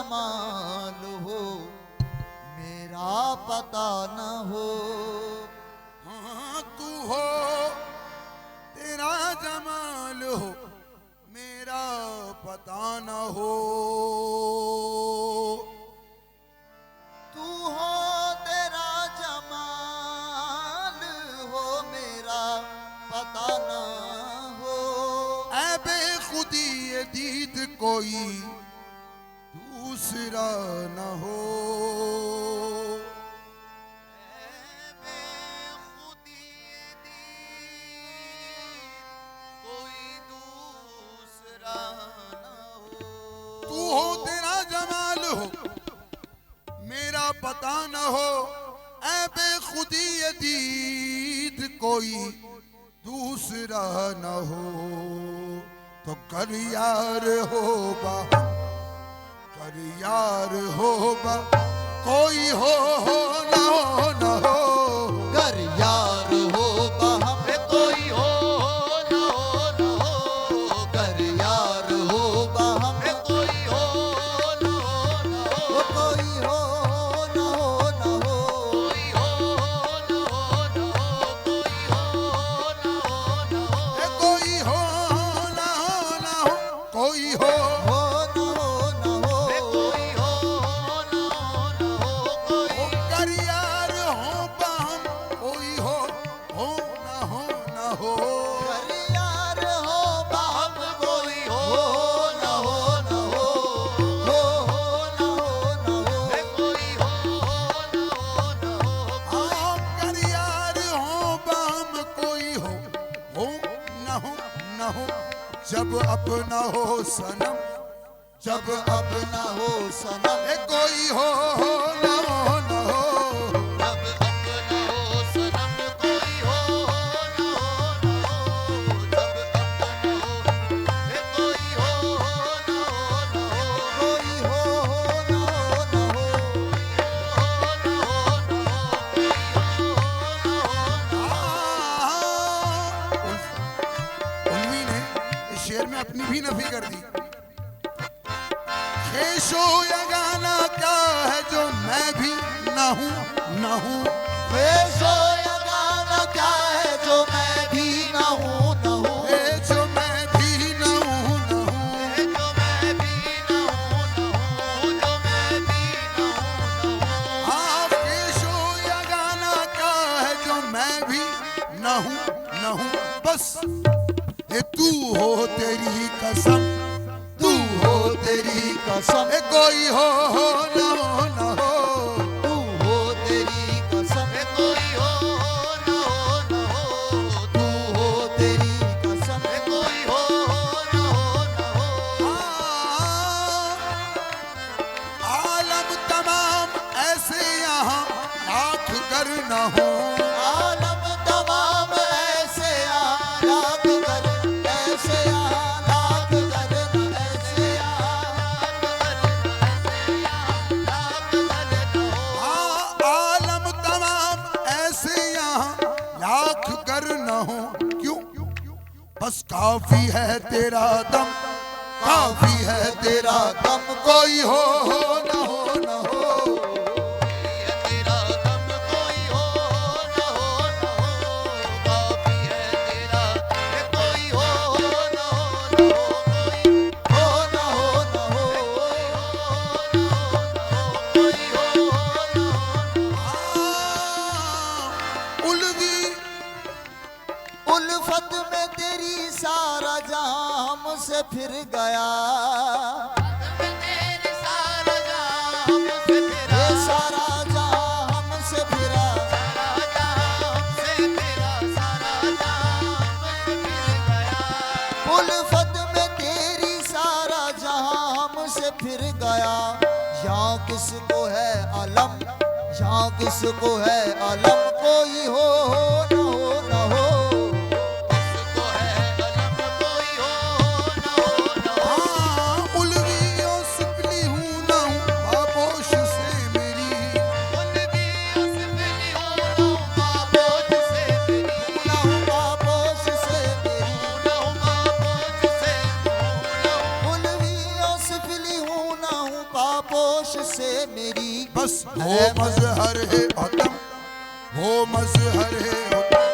जमाल हो मेरा पता न हो। हाँ तू हो तेरा जमाल हो मेरा पता न हो। तू हो तेरा जमाल हो मेरा पता न हो। ऐ बेखुदी ये दीद कोई दूसरा न हो। बेखुदी कोई दूसरा न हो। तू हो तेरा जमाल हो मेरा पता न हो। ऐ बेखुदी ये दीद कोई दूसरा न हो। तो कर यार हो बा कर यार हो बा कोई हो न हो। कर यार हो हमें कोई हो न हो। कर यार हो हमें कोई हो न हो। कोई हो न हो। कोई हो न हो। कोई हो न हो। कोई हो न हो हो न हो। कोई हो न हो। कर यार हो बा हम कोई हो न हो। कर यार हो हम कोई हो न हो। हो न हो। कोई हो न हो। हाँ कर यार हो बा हम कोई हो न हो। जब अपना हो सनम जब अपना हो सनम। कोई हो न हो। जब अपना हो सनम कोई हो न हो। जब अपना हो कोई हो न हो। कोई हो न उल्वी ने इस शेर में अपनी भी नफी कर दी। खेशो यगाना क्या है जो मैं भी न हूँ। बेशो या गाना क्या है जो मैं भी न हूँ जो मैं भी न हूँ जो मैं भी न हूँ जो मैं भी न हूँ। हाँ खेशो यगाना क्या है जो मैं भी न हूँ। बस ये तू हो तेरी कसम तू हो तेरी कसम। कोई हो न हो। तू हो तेरी कसम। कोई हो न हो। तू हो तेरी कसम। कोई हो न हो। आलम तमाम ऐसे यहाँ लाख कर न हो। आलम तमाम ऐसे लाख कर ऐसे लाख कर ऐसे आलम तमाम ऐसे यहाँ लाख कर न हो। क्यों बस काफी है तेरा दम काफी है तेरा दम कोई हो न हो। तेरा दम कोई हो न हो। काफी है तेरा कोई हो न हो। कोई हो न हो। कोई हो उल्वी उल्फत में तेरी सारा जहां हमसे फिर गया। तेरे सारा जहां हमसे फिरा। ये सारा जहां हमसे फिरा। सारा जहां हमसे फिरा। सारा जहां हमसे फिर गया। उल्फत में तेरी सारा जहां हमसे फिर गया। यहाँ किसको है अलम यहाँ किसको है अलम कोई हो न हो। किसको है अलम कोई हो न हो। उल्वी और सुपली हूँ न हूँ आपोश से मेरी। उल्वी और सुपली हूँ न हूँ आपोश से मेरी। न हूँ आपोश से मेरी। न हूँ आपोश से। उल्वी और सुपली हूँ न हूँ पापोश मेरी बस हो मजहर है उतम, हो मजहर है उतम।